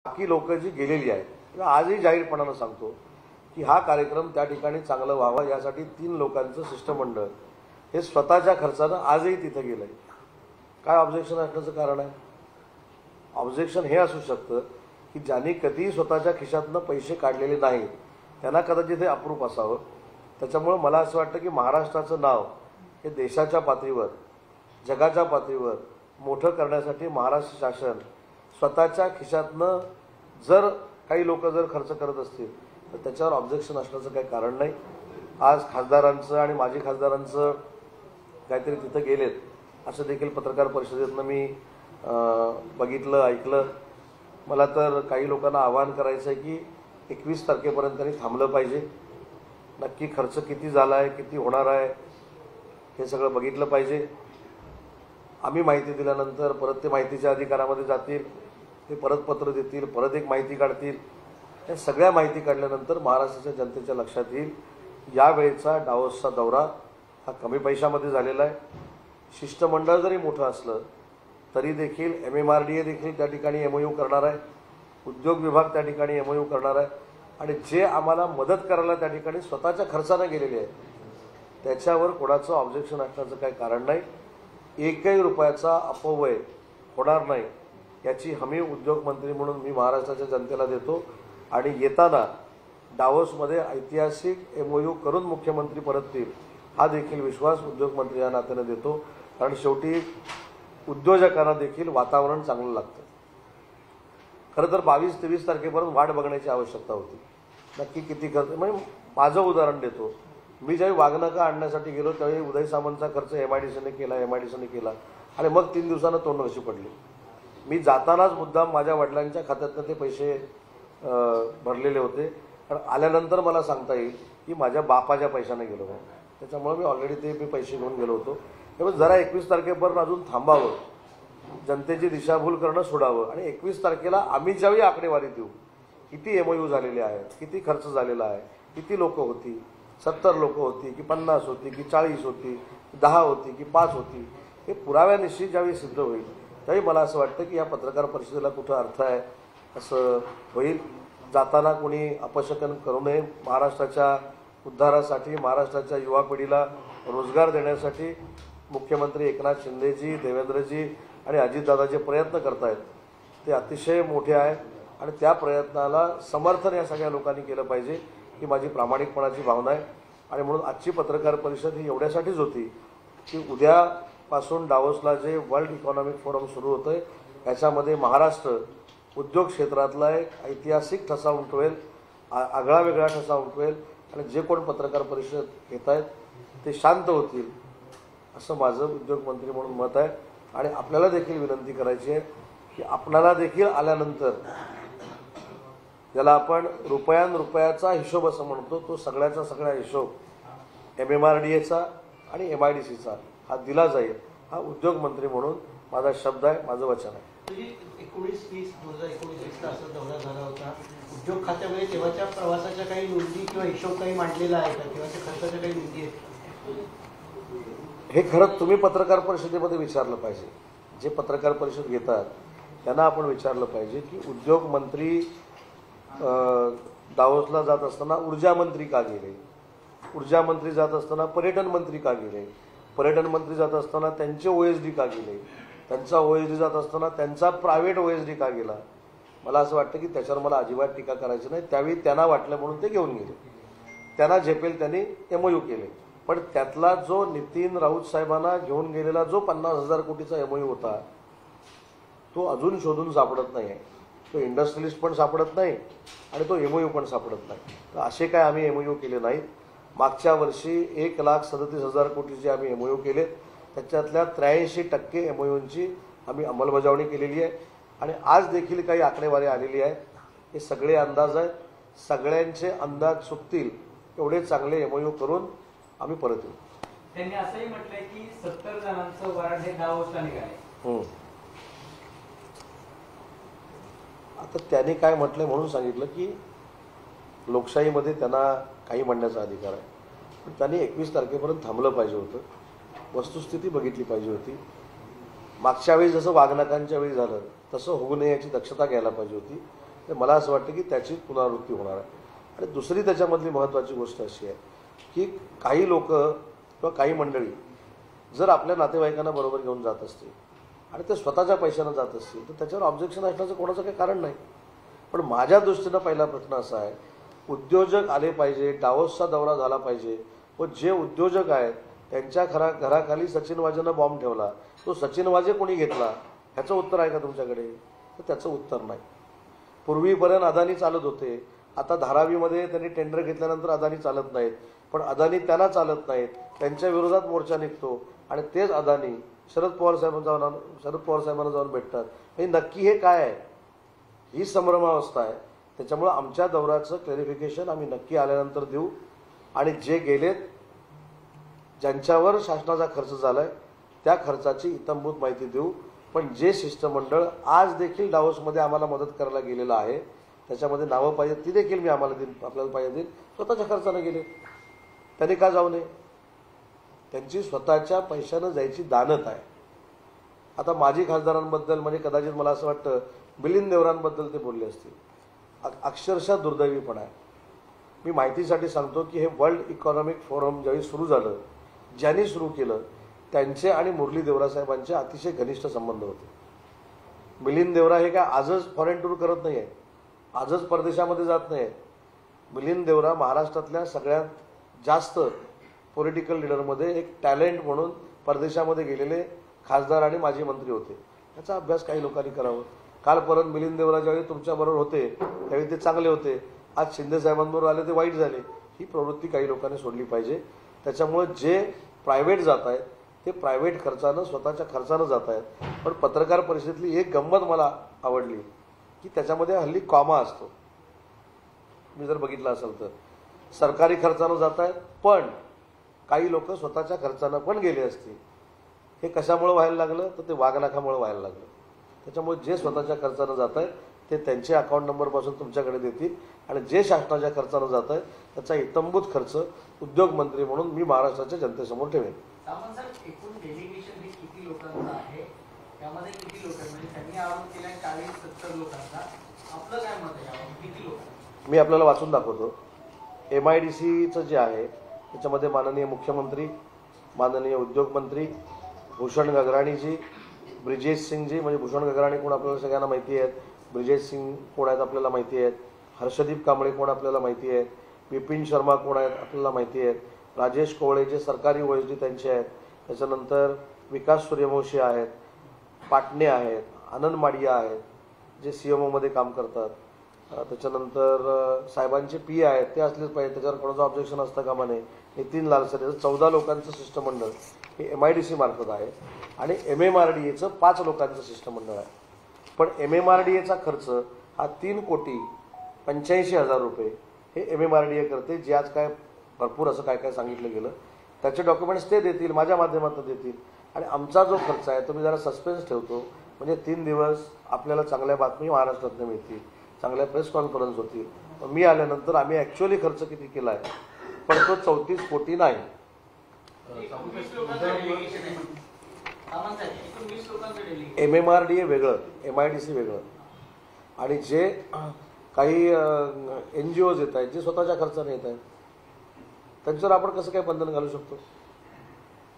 बाकी लोक जी गेलेली आहेत आजही जाहीरपणाने सांगतो की हा कार्यक्रम त्या ठिकाणी चांगला व्हावा यासाठी 3 लोकांचं शिष्टमंडळ हे स्वतःच्या खर्चाने आजही तिथे गेलंय। काय ऑब्जेक्शन असण्याचं कारण आहे? ऑब्जेक्शन हे असू शकतं की ज्यांनी कधीही स्वतःच्या खिशातनं पैसे काढलेले नाहीत त्यांना कदाचित हे अप्रूप असावं। त्याच्यामुळे मला असं वाटतं की महाराष्ट्राचं नाव हे देशाच्या पातळीवर जगाच्या पातळीवर मोठं करण्यासाठी महाराष्ट्र शासन स्वतःच्या खिशातनं जर काही लोक जर खर्च करत असतील तर त्याच्यावर ऑब्जेक्शन असण्याचं काही कारण नाही। आज खासदारांचं आणि माजी खासदारांचं काहीतरी तिथं गेलेत असं देखील पत्रकार परिषदेतनं मी बघितलं ऐकलं। मला तर काही लोकांना आवाहन करायचं आहे की 21 तारखेपर्यंत त्यांनी थांबलं पाहिजे। नक्की खर्च किती झाला आहे किती होणार आहे हे सगळं बघितलं पाहिजे। आम्ही माहिती दिल्यानंतर परत ते माहितीच्या अधिकारामध्ये जातील, ते परत पत्र देतील, परत एक माहिती काढतील। या सगळ्या माहिती काढल्यानंतर महाराष्ट्राच्या जनतेच्या लक्षात येईल यावेळेचा डावोसचा दौरा हा कमी पैशामध्ये झालेला आहे। शिष्टमंडळ जरी मोठं असलं तरी देखील MMRDA देखील त्या ठिकाणी MOU करणार आहे, उद्योग विभाग त्या ठिकाणी MOU करणार आहे आणि जे आम्हाला मदत करायला त्या ठिकाणी स्वतःच्या खर्चाने गेलेले आहेत त्याच्यावर कोणाचं ऑब्जेक्शन असण्याचं काही कारण नाही। एकही रुपयाचा अपव्यय होणार नाही याची हमी उद्योगमंत्री म्हणून मी महाराष्ट्राच्या जनतेला देतो आणि येताना डावोसमध्ये ऐतिहासिक MOU करून मुख्यमंत्री परततील हा देखील विश्वास उद्योगमंत्री या नात्याने देतो। कारण शेवटी उद्योजकांना देखील वातावरण चांगलं लागतं। खरं तर 22-23 तारखेपर्यंत वाट बघण्याची आवश्यकता होती। नक्की किती खर्च म्हणजे माझं उदाहरण देतो, मी ज्यावेळी वाघनखं आणण्यासाठी गेलो त्यावेळी उदय सामंतचा खर्च MIDCने केला आणि मग 3 दिवसानं तोंड कशी पडली। मी जातानाच मुद्दाम माझ्या वडिलांच्या खात्यातनं ते पैसे भरलेले होते कारण आल्यानंतर मला सांगता येईल की माझ्या बापाच्या पैशाने गेलो म्हणून। त्याच्यामुळे मी ऑलरेडी ते पैसे घेऊन गेलो होतो। त्यामुळे जरा 21 तारखेपर्यंत अजून थांबावं, जनतेची दिशाभूल करणं सोडावं आणि 21 तारखेला आम्ही ज्यावेळी आकडेवारी देऊ किती MOU झालेले आहेत, किती खर्च झालेला आहे, किती लोक होती, 70 लोक होती की 50 होती की 40 होती, 10 होती की 5 होती, हे पुराव्यानिशी ज्यावेळी सिद्ध होईल त्यावेळी मला असं वाटतं की या पत्रकार परिषदेला कुठं अर्थ आहे असं होईल। जाताना कोणी अपशकन करू नये। महाराष्ट्राच्या उद्धारासाठी महाराष्ट्राच्या युवा पिढीला रोजगार देण्यासाठी मुख्यमंत्री एकनाथ शिंदेजी, देवेंद्रजी आणि अजितदादा जे प्रयत्न करतायत ते अतिशय मोठे आहेत आणि त्या प्रयत्नाला समर्थन या सगळ्या लोकांनी केलं पाहिजे ही माझी प्रामाणिकपणाची भावना आहे। आणि म्हणून आजची पत्रकार परिषद ही एवढ्यासाठीच होती की उद्यापासून डावोसला जे वर्ल्ड इकॉनॉमिक फोरम सुरू होतंय याच्यामध्ये महाराष्ट्र उद्योग क्षेत्रातला एक ऐतिहासिक ठसा उमटवेल, आगळा वेगळा ठसा उमटवेल आणि जे कोण पत्रकार परिषद घेत आहेत ते शांत होतील असं माझं उद्योगमंत्री म्हणून मत आहे। आणि आपल्याला देखील विनंती करायची आहे की आपल्याला देखील आल्यानंतर ज्याला आपण रुपयाचा हिशोब असं म्हणतो तो सगळ्याचा सगळा हिशोब MMRDAचा आणि MIDCचा हा दिला जाईल हा उद्योगमंत्री म्हणून माझा शब्द आहे, माझं वचन आहे। 19-20 असा दौरा झाला होता। उद्योग खात्यामध्ये तेव्हाच्या प्रवासाच्या काही नोंदी किंवा हिशोब काही मांडलेला आहे का? तेव्हाच्या खर्चाच्या काही नोंदी आहेत? हे खरं तुम्ही पत्रकार परिषदेमध्ये विचारलं पाहिजे। जे पत्रकार परिषद घेतात त्यांना आपण विचारलं पाहिजे की उद्योगमंत्री दावोसला जात असताना ऊर्जा मंत्री का गेले, ऊर्जा मंत्री जात असताना पर्यटन मंत्री का गेले, पर्यटन मंत्री जात असताना त्यांचे OSD का गेले, त्यांचा OSD जात असताना त्यांचा प्रायव्हेट OSD का गेला। मला असं वाटतं की त्याच्यावर मला अजिबात टीका करायची नाही। त्यावेळी त्यांना वाटलं म्हणून ते घेऊन गेले, त्यांना झेपेल त्यांनी MOU केले। पण त्यातला जो नितीन राऊत साहेबांना घेऊन गेलेला जो 50,000 कोटीचा MOU होता तो अजून शोधून सापडत नाही आहे। तो इंडस्ट्रियलिस्ट पण सापडत नाही आणि तो MOU पण सापडत नाही। तर असे काय आम्ही MOU केले नाहीत। मागच्या वर्षी 1,37,000 कोटीचे आम्ही MOU केले, त्याच्यातल्या 83% MOUंची आम्ही अंमलबजावणी केलेली आहे आणि आज देखील काही आकडेवारी आलेली आहे। हे सगळे अंदाज आहेत, सगळ्यांचे अंदाज चुकतील एवढे चांगले MOU करून आम्ही परत येऊ। त्यांनी असंही म्हटलंय की 70 जणांचं वराड हे डावोसला निघाले। आता त्यांनी काय म्हटलंय म्हणून सांगितलं की लोकशाहीमध्ये त्यांना काही म्हणण्याचा अधिकार आहे, पण त्यांनी 21 तारखेपर्यंत थांबलं पाहिजे होतं, वस्तुस्थिती बघितली पाहिजे होती। मागच्या वेळी जसं वाघनखांच्या वेळी झालं तसं होऊ नये याची दक्षता घ्यायला पाहिजे होती। तर मला असं वाटतं की त्याची पुनरावृत्ती होणार आहे. आणि दुसरी त्याच्यामधली महत्त्वाची गोष्ट अशी आहे की काही लोक किंवा काही मंडळी जर आपल्या नातेवाईकांना बरोबर घेऊन जात असतील आणि ते स्वतःच्या पैशानं जात असतील तर त्याच्यावर ऑब्जेक्शन असण्याचं कोणाचं काही कारण नाही. पण माझ्या दृष्टीनं पहिला प्रश्न असा आहे, उद्योजक आले पाहिजे, डावोसचा दौरा झाला पाहिजे व जे उद्योजक आहेत त्यांच्या घराखाली सचिन वाजेनं बॉम्ब ठेवला, तो सचिन वाजे कोणी घेतला ह्याचं उत्तर आहे का तुमच्याकडे? तर त्याचं उत्तर नाही. पूर्वीपर्यंत अदानी चालत होते, आता धारावीमध्ये त्यांनी टेंडर घेतल्यानंतर अदानी चालत नाहीत, पण अदानी त्यांना चालत नाहीत, त्यांच्या विरोधात मोर्चा निघतो आणि तेच अदानी शरद पवार साहेबांना जाऊन भेटतात. हे नक्की हे काय आहे? ही संभ्रमावस्था आहे. त्याच्यामुळं आमच्या दौऱ्याचं क्लॅरिफिकेशन आम्ही नक्की आल्यानंतर देऊ आणि जे गेलेत ज्यांच्यावर शासनाचा खर्च झालाय त्या खर्चाची इत्थंभूत माहिती देऊ. पण जे शिष्टमंडळ आज देखील डावोसमध्ये आम्हाला मदत करायला गेलेलं आहे त्याच्यामध्ये नावं पाहिजे ती देखील मी आपल्याला पाहिजे देईल. स्वतःच्या खर्चानं गेले, त्यांनी का जाऊ नये? त्यांची स्वतःच्या पैशानं जायची दानत आहे. आता माजी खासदारांबद्दल म्हणजे कदाचित मला असं वाटतं मिलिंद देवरांबद्दल ते बोलले असतील. अक्षरशः दुर्दैवीपण आहे. मी माहितीसाठी सांगतो की हे वर्ल्ड इकॉनॉमिक फोरम ज्यावेळी सुरू झालं, ज्यांनी सुरू केलं त्यांचे आणि मुरली देवरा साहेबांचे अतिशय घनिष्ठ संबंध होते. मिलिंद देवरा हे काय आजच फॉरेन टूर करत नाही आहे, आजच परदेशामध्ये जात नाही आहे. मिलिंद देवरा महाराष्ट्रातल्या सगळ्यात जास्त पॉलिटिकल लीडरमध्ये एक टॅलेंट म्हणून परदेशामध्ये गेलेले खासदार आणि माजी मंत्री होते. याचा अभ्यास काही लोकांनी करावा. कालपर्यंत मिलिंद देवरा ज्यावेळी तुमच्याबरोबर होते त्यावेळी ते चांगले होते, आज शिंदे साहेबांबरोबर आले ते वाईट झाले. ही प्रवृत्ती काही लोकांनी सोडली पाहिजे. त्याच्यामुळे जे प्रायव्हेट जात आहेत ते प्रायव्हेट खर्चानं स्वतःच्या खर्चानं जात आहेत. पण पत्रकार परिषदेतली एक गंमत मला आवडली की त्याच्यामध्ये हल्ली कॉमा असतो. मी जर बघितलं असेल तर सरकारी खर्चानं जात आहेत पण काही लोक स्वतःच्या खर्चानं पण गेले असतील. हे कशामुळे व्हायला लागलं तर ते वाघनाखामुळे व्हायला लागलं. त्याच्यामुळे जे स्वतःच्या खर्चानं जात आहेत ते त्यांचे अकाउंट नंबरपासून तुमच्याकडे देतील आणि जे शासनाच्या खर्चानं जात आहे त्याचा इत्थंभूत खर्च उद्योग मंत्री म्हणून मी महाराष्ट्राच्या जनतेसमोर ठेवेन. एकूण डेलिगेशन हे किती लोकांचं आहे, त्यामध्ये किती लोक म्हणजे त्यांनी आरोप केला 40-70 लोकांचा, आपलं काय मत आहे यावर? किती लोक? मी आपल्याला वाचून दाखवतो. MIDCचं जे आहे त्याच्यामध्ये माननीय मुख्यमंत्री, माननीय उद्योग मंत्री भूषण गगराणीजी, ब्रिजेश सिंगजी, म्हणजे भूषण गगराणी कोण आपल्याला सगळ्यांना माहिती आहेत, ब्रिजेश सिंग कोण आहेत आपल्याला माहिती आहेत, हर्षदीप कांबळे कोण आपल्याला माहिती आहेत, बिपिन शर्मा कोण आहेत आपल्याला माहिती आहेत, राजेश कोवळे जे सरकारी OSD त्यांचे आहेत, त्याच्यानंतर विकास सूर्यवंशी आहेत, पाटणे आहेत, आनंद माडिया आहेत जे CMOमध्ये काम करतात, त्याच्यानंतर साहेबांचे PA आहेत ते असलेच पाहिजे, त्याच्यावर कोणाचं ऑब्जेक्शन असतं कामा नये. नितीन लालसरे 14 लोकांचं शिष्टमंडळ हे MIDC मार्फत आहे आणि MMRDAचं 5 लोकांचं शिष्टमंडळ आहे. पण MMRDAचा खर्च हा 3,85,00,000 रुपये हे MMRDA करते, जे आज काय भरपूर असं काय काय सांगितलं गेलं. त्याचे डॉक्युमेंट्स ते देतील, माझ्या माध्यमातून देतील. आणि आमचा जो खर्च आहे तो मी जरा सस्पेन्स ठेवतो, म्हणजे 3 दिवस आपल्याला चांगल्या बातमी महाराष्ट्रातून मिळतील, चांगल्या प्रेस कॉन्फरन्स होतील. मी आल्यानंतर आम्ही ॲक्च्युअली खर्च किती केला आहे पण तो 34 कोटी नाही. MMRDA वेगळं, MIDC वेगळं आणि जे काही NGOज येत आहेत जे स्वतःच्या खर्चाने येत आहेत त्यांच्यावर आपण कसं काय बंधन घालू शकतो?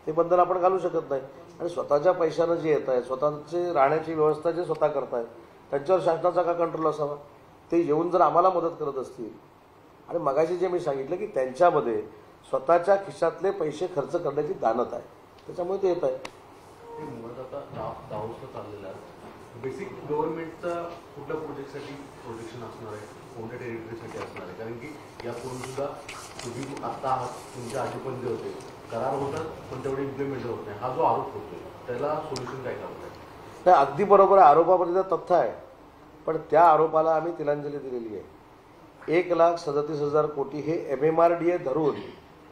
ते बंधन आपण घालू शकत नाही. आणि स्वतःच्या पैशानं जे येत आहे, स्वतःची राहण्याची व्यवस्था जे स्वतः करतायत त्यांच्यावर शासनाचा का कंट्रोल असावा? ते येऊन जर आम्हाला मदत करत असतील आणि मगाशी जे मी सांगितलं की त्यांच्यामध्ये स्वतःच्या खिशातले पैसे खर्च करण्याची दानत आहे, त्याच्यामुळे ते येत आहे. मुळात आता दावोसला चाललेला बेसिक गव्हर्नमेंटचा कुठल्या प्रोजेक्टसाठी प्रोटेक्शन असणार आहे, कोणत्या टेरिटरीसाठी असणार आहे? कारण की यापूर्वी सुद्धा तुम्ही आत्ता आहात, तुमच्या आधी पण जे होते करार होतात पण तेवढे इम्प्लिमेंट होत नाही, हा जो आरोप होतोय त्याला सोल्युशन काय करत आहे? नाही, अगदी बरोबर आहे. आरोपामध्ये तथ्य आहे पण त्या आरोपाला आम्ही तिलांजली दिलेली आहे. 1,37,000 कोटी हे MMRDA धरून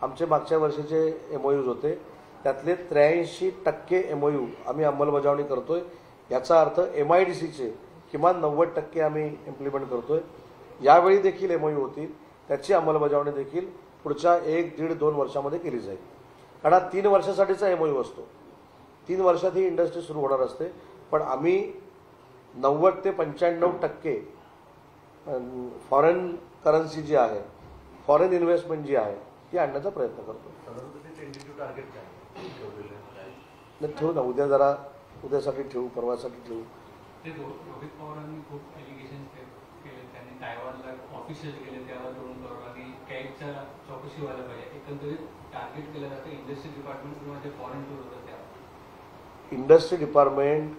आमचे मागच्या वर्षीचे MOUs होते, त्यातले 83% MOU आम्ही अंमलबजावणी करतोय. याचा अर्थ MIDCचे किमान 90% आम्ही इम्प्लिमेंट करतोय. यावेळी देखील MOU होतील, त्याची अंमलबजावणी देखील पुढच्या 1-1.5-2 वर्षामध्ये केली जाईल. कारण हा 3 वर्षासाठीचा MOU असतो. 3 वर्षात ही इंडस्ट्री सुरू होणार असते. पण आम्ही 90 ते 95% फॉरेन करन्सी जी आहे, फॉरेन इन्व्हेस्टमेंट जी आहे ती आणण्याचा प्रयत्न करतो. साधारणतः ते टेंटेटिव्ह टार्गेट काय ठेवलेलं आहे? नाही ठेवू ना, उद्यासाठी ठेवू, परवासाठी ठेवू. ते रोहित पवारांनी खूप एलिगेशन केले. त्यांनी तायवानला ऑफिशियल केले, त्यावर 2 करोड आणि कॅगच्या चौकशी व्हायला पाहिजे. एकंदरीत टार्गेट केलं जातं इंडस्ट्री डिपार्टमेंट किंवा जे फॉरेन टूर होतं त्यावर. इंडस्ट्री डिपार्टमेंट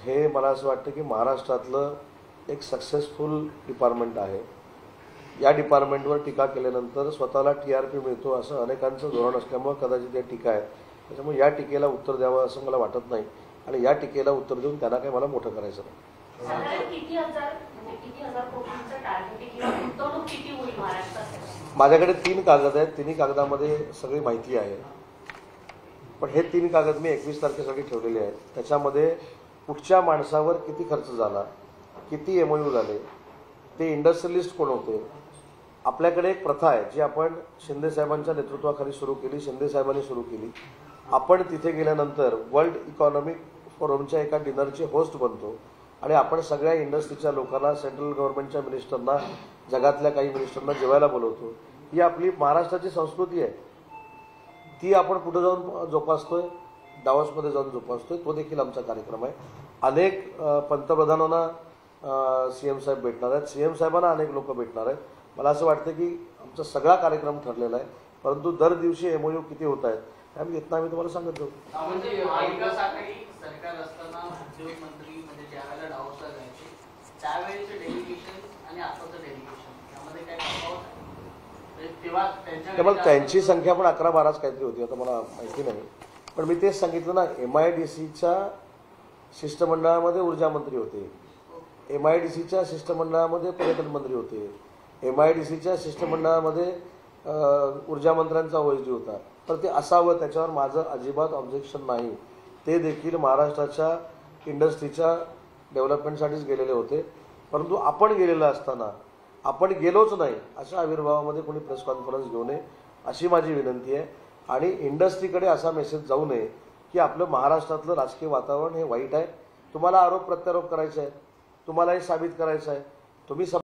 हे मला असं वाटतं की महाराष्ट्रातलं एक सक्सेसफुल डिपार्टमेंट आहे. या डिपार्टमेंटवर टीका केल्यानंतर स्वतःला TRP मिळतो असं अनेकांचं धोरण असल्यामुळे कदाचित या टीका आहेत. त्याच्यामुळे या टीकेला उत्तर द्यावं असं मला वाटत नाही आणि या टीकेला उत्तर देऊन त्यांना काही मला मोठं करायचं नाही. साधारण किती हजार कोटींचं टार्गेट किंवा गुंतवणूक किती होईल महाराष्ट्रात? माझ्याकडे 3 कागद आहेत, 3 कागदामध्ये सगळी माहिती आहे. पण हे 3 कागद मी 21 तारखेसाठी ठेवलेले आहेत. त्याच्यामध्ये कुठच्या माणसावर किती खर्च झाला, किती MOU झाले, ते इंडस्ट्रियलिस्ट कोण होते. आपल्याकडे एक प्रथा आहे जी आपण शिंदे साहेबांच्या नेतृत्वाखाली सुरू केली, शिंदे साहेबांनी सुरू केली. आपण तिथे गेल्यानंतर वर्ल्ड इकॉनॉमिक फोरमच्या एका डिनरचे होस्ट बनतो आणि आपण सगळ्या इंडस्ट्रीच्या लोकांना, सेंट्रल गव्हर्नमेंटच्या मिनिस्टरना, जगातल्या काही मिनिस्टरना जेवायला बोलवतो. ही आपली महाराष्ट्राची संस्कृती आहे. ती आपण कुठं जाऊन जोपासतोय, डावसमध्ये जाऊन जोपासतोय. तो देखील आमचा कार्यक्रम आहे. अनेक पंतप्रधानांना CM साहेब भेटणार आहेत, CM साहेबांना अनेक लोक भेटणार आहेत. मला असं वाटतं की आमचा सगळा कार्यक्रम ठरलेला आहे, परंतु दर दिवशी MOU किती होत आहेत त्यामुळे इथं आम्ही तुम्हाला सांगत जाऊ. म्हणजे महाविकास आघाडी सरकार असताना उद्योग मंत्री म्हणजे ज्यावेळेला डावसला जायचे त्यावेळेचे डेलिगेशन आणि आताचं डेलिगेशन यामध्ये काय तफावत आहे? तेव्हा त्यामुळे त्यांची संख्या पण 11-12 काहीतरी होती, आता मला माहिती नाही. पण मी तेच सांगितलं ना, MIDCच्या शिष्टमंडळामध्ये ऊर्जा मंत्री होते, MIDCच्या शिष्टमंडळामध्ये पर्यटन मंत्री होते, MIDCच्या शिष्टमंडळामध्ये ऊर्जा मंत्र्यांचा OSD होता. तर ते असावं, त्याच्यावर माझं अजिबात ऑब्जेक्शन नाही. ते देखील महाराष्ट्राच्या इंडस्ट्रीच्या डेव्हलपमेंटसाठीच गेलेले होते. परंतु आपण गेलेलं असताना आपण गेलोच नाही अशा आविर्भावामध्ये कोणी प्रेस कॉन्फरन्स घेऊ नये अशी माझी विनंती आहे. आणि इंडस्ट्रीकडे असा मेसेज जाऊ नये की आपलं महाराष्ट्रातलं राजकीय वातावरण हे वाईट आहे, तुम्हाला आरोप प्रत्यारोप करायचे आहेत, तुम्हाला हे साबित करायचं आहे, तुम्ही